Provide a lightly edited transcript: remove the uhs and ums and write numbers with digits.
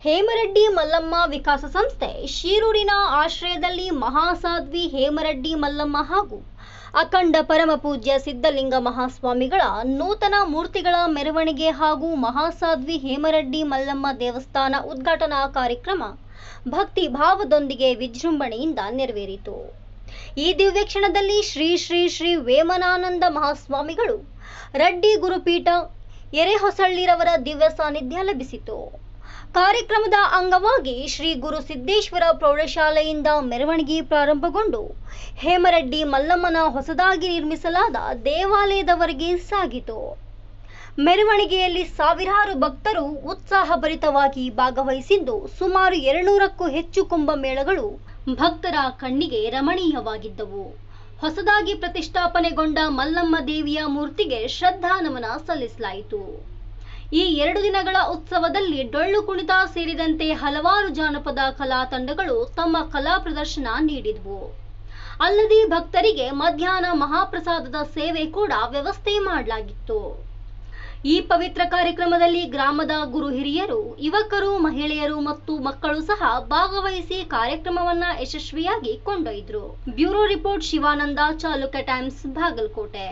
ಹೇಮರೆಡ್ಡಿ ಮಲ್ಲಮ್ಮ ವಿಕಾಸ ಸಂಸ್ಥೆ ಶಿರೂರಿನ ಆಶ್ರಯದಲ್ಲಿ ಮಹಾಸಾಧ್ವಿ ಹೇಮರೆಡ್ಡಿ ಮಲ್ಲಮ್ಮ ಹಾಗೂ ಅಖಂಡ ಪರಮಪೂಜ್ಯ ಸಿದ್ಧಲಿಂಗ ಮಹಾಸ್ವಾಮಿಗಳ ನೂತನ ಮೂರ್ತಿಗಳ ಮೆರವಣಿಗೆ ಹಾಗೂ ಮಹಾಸಾಧ್ವಿ ಹೇಮರೆಡ್ಡಿ ಮಲ್ಲಮ್ಮ ದೇವಸ್ಥಾನ ಉದ್ಘಾಟನಾ ಕಾರ್ಯಕ್ರಮ ಭಕ್ತಿ ಭಾವದೊಂದಿಗೆ ವಿಜೃಂಭಣೆಯಿಂದ ನೆರವೇರಿತು. ಈ ದಿವ್ಯ ಕ್ಷಣದಲ್ಲಿ ಶ್ರೀ ಶ್ರೀ ಶ್ರೀ ವೇಮನಾನಂದ ಮಹಾಸ್ವಾಮಿಗಳು ರೆಡ್ಡಿ ಗುರುಪೀಠ ಎರೆಹೊಸಳ್ಳಿರವರ ದಿವ್ಯ ಸಾನ್ನಿಧ್ಯ ಲಭಿಸಿತು. ಕಾರ್ಯಕ್ರಮದ ಅಂಗವಾಗಿ ಶ್ರೀ ಗುರು ಸಿದ್ದೇಶ್ವರ ಪ್ರೌಢಶಾಲೆಯಿಂದ ಮೆರವಣಿಗೆ ಪ್ರಾರಂಭಗೊಂಡು ಹೇಮರೆಡ್ಡಿ ಮಲ್ಲಮ್ಮನ ಹೊಸದಾಗಿ ನಿರ್ಮಿಸಲಾದ ದೇವಾಲಯದವರೆಗೆ ಸಾಗಿತು. ಮೆರವಣಿಗೆಯಲ್ಲಿ ಸಾವಿರಾರು ಭಕ್ತರು ಉತ್ಸಾಹಭರಿತವಾಗಿ ಭಾಗವಹಿಸಿದ್ದು ಸುಮಾರು 200ಕ್ಕೂ ಹೆಚ್ಚು ಕುಂಭಮೇಳಗಳು ಭಕ್ತರ ಕಣ್ಣಿಗೆ ರಮಣೀಯವಾಗಿದ್ದವು. ಹೊಸದಾಗಿ ಪ್ರತಿಷ್ಠಾಪನೆಗೊಂಡ ಮಲ್ಲಮ್ಮ ದೇವಿಯ ಮೂರ್ತಿಗೆ ಶ್ರದ್ಧಾ ನಮನ ಸಲ್ಲಿಸಲಾಯಿತು. ಈ 2 ದಿನಗಳ ಉತ್ಸವದಲ್ಲಿ ಡೊಳ್ಳು ಕುಣಿತ ಸೇರಿದಂತೆ ಹಲವಾರು ಜಾನಪದ ಕಲಾ ತಂಡಗಳು ತಮ್ಮ ಕಲಾ ಪ್ರದರ್ಶನ ನೀಡಿದವು. ಅಲ್ಲದೆ ಭಕ್ತರಿಗೆ ಮಧ್ಯಾಹ್ನ ಮಹಾಪ್ರಸಾದದ ಸೇವೆ ಕೂಡ ವ್ಯವಸ್ಥೆ ಮಾಡಲಾಗಿತ್ತು. ಈ ಪವಿತ್ರ ಕಾರ್ಯಕ್ರಮದಲ್ಲಿ ಗ್ರಾಮದ ಗುರು ಹಿರಿಯರು, ಯುವಕರು, ಮಹಿಳೆಯರು ಮತ್ತು ಮಕ್ಕಳು ಸಹ ಭಾಗವಹಿಸಿ ಕಾರ್ಯಕ್ರಮವನ್ನ ಯಶಸ್ವಿಯಾಗಿ ಕೊಂಡೊಯ್ದರು. Bureau report Shivananda, Chalukya times, Bagalkot.